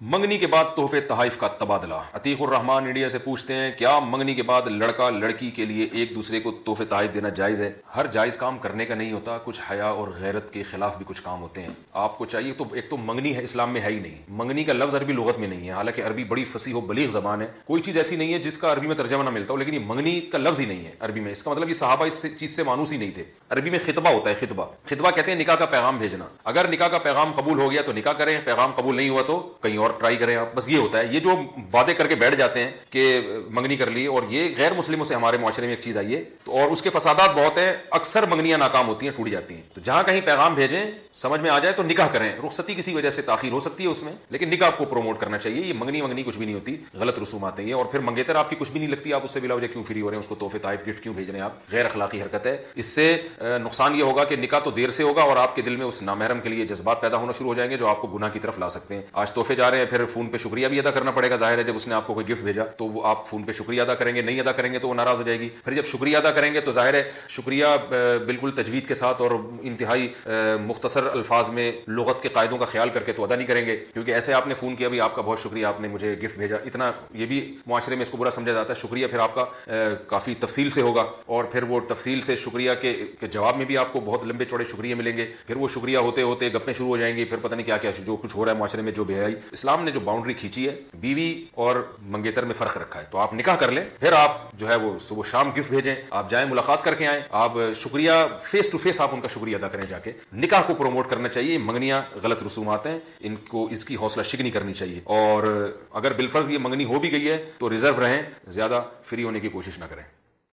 منگنی کے بعد تحفے تحائف کا تبادلہ۔ عتیق الرحمان انڈیا سے پوچھتے ہیں کیا منگنی کے بعد لڑکا لڑکی کے لیے ایک دوسرے کو تحفے تحائف دینا جائز ہے؟ ہر جائز کام کرنے کا نہیں ہوتا، کچھ حیا اور غیرت کے خلاف بھی کچھ کام ہوتے ہیں۔ آپ کو چاہیے تو ایک تو منگنی ہے اسلام میں ہے ہی نہیں، منگنی کا لفظ عربی لغت میں نہیں ہے، حالانکہ عربی بڑی فصیح و بلیغ زبان ہے، کوئی چیز ایسی نہیں ہے جس کا عربی میں ترجمہ نہ ملتا ہو، لیکن یہ منگنی کا لفظ ہی نہیں ہے عربی میں۔ اس کا مطلب یہ صحابہ اس چیز سے مانوس ہی نہیں تھے۔ عربی میں خطبہ ہوتا ہے، خطبہ کہتے ہیں نکاح کا پیغام بھیجنا۔ اگر نکاح کا پیغام قبول ہو گیا تو نکاح کریں، پیغام قبول نہیں ہوا تو کہیں اور ٹرائی کریں آپ، بس یہ ہوتا ہے۔ یہ جو وعدے کر کے بیٹھ جاتے ہیں کہ منگنی کر لی، اور یہ غیر مسلموں سے ہمارے معاشرے میں ایک چیز آئی ہے تو، اور اس کے فسادات بہت ہیں، اکثر منگنیاں ناکام ہوتی ہیں، ٹوٹ جاتی ہیں۔ تو جہاں کہیں پیغام بھیجیں سمجھ میں آ جائے تو نکاح کریں، رخصتی کسی وجہ سے تاخیر ہو سکتی ہے اس میں، لیکن نکاح کو پروموٹ کرنا چاہیے۔ یہ منگنی کچھ بھی نہیں ہوتی، غلط رسومات ہیں یہ، اور پھر منگیتر آپ کی کچھ بھی نہیں لگتی، آپ اس سے بلا وجہ کیوں فری ہو رہے ہیں، اس کو تحفے تحائف گفٹ کیوں بھیج رہے ہیں آپ؟ غیر اخلاقی حرکت ہے۔ اس سے نقصان یہ ہوگا کہ نکاح تو دیر سے ہوگا اور آپ کے دل میں اس نامحرم کے لیے جذبات پیدا ہونا شروع ہو جائیں گے جو آپ کو گناہ کی طرف لا سکتے ہیں۔ آج تحفے جا رہے ہیں، پھر فون پہ شکریہ بھی ادا کرنا پڑے گا، ظاہر ہے جب اس نے آپ کو کوئی گفٹ بھیجا تو وہ آپ فون پہ شکریہ ادا کریں گے، نہیں ادا کریں گے تو وہ ناراض ہو جائے گی۔ پھر جب شکریہ ادا کریں گے تو ظاہر ہے شکریہ بالکل تجوید کے ساتھ اور انتہائی مختصر الفاظ میں لغت کے قاعدوں کا خیال کر کے تو ادا نہیں کریں گے، کیونکہ ایسے آپ نے فون کیا، بھی آپ کا بہت شکریہ، آپ نے مجھے گفٹ بھیجا، اتنا یہ بھی معاشرے میں اس کو برا سمجھا جاتا ہے۔ شکریہ پھر آپ کا کافی تفصیل سے ہوگا، اور پھر وہ تفصیل سے شکریہ کے جواب میں بھی آپ کو بہت لمبے چوڑے شکریہ ملیں گے، پھر وہ شکریہ ہوتے ہوتے گپیں شروع ہو جائیں گی، پھر پتہ نہیں کیا کیا جو کچھ ہو رہا ہے معاشرے میں، جو بے حیائی۔ اسلام نے جو باؤنڈری کھینچی ہے، بیوی اور منگیتر میں فرق رکھا ہے، تو آپ نکاح کر لیں، پھر آپ جو ہے وہ صبح شام گفٹ بھیجیں، آپ جائیں ملاقات کر کے آئیں، آپ شکریہ فیس ٹو فیس آپ ان کا شکریہ ادا کریں جا کے۔ نکاح کو پروموٹ کرنا چاہیے، منگنیاں غلط رسومات ہیں، ان کو اس کی حوصلہ شکنی کرنی چاہیے، اور اگر بالفرض یہ منگنی ہو بھی گئی ہے تو ریزرو رہیں، زیادہ فری ہونے کی کوشش نہ کریں۔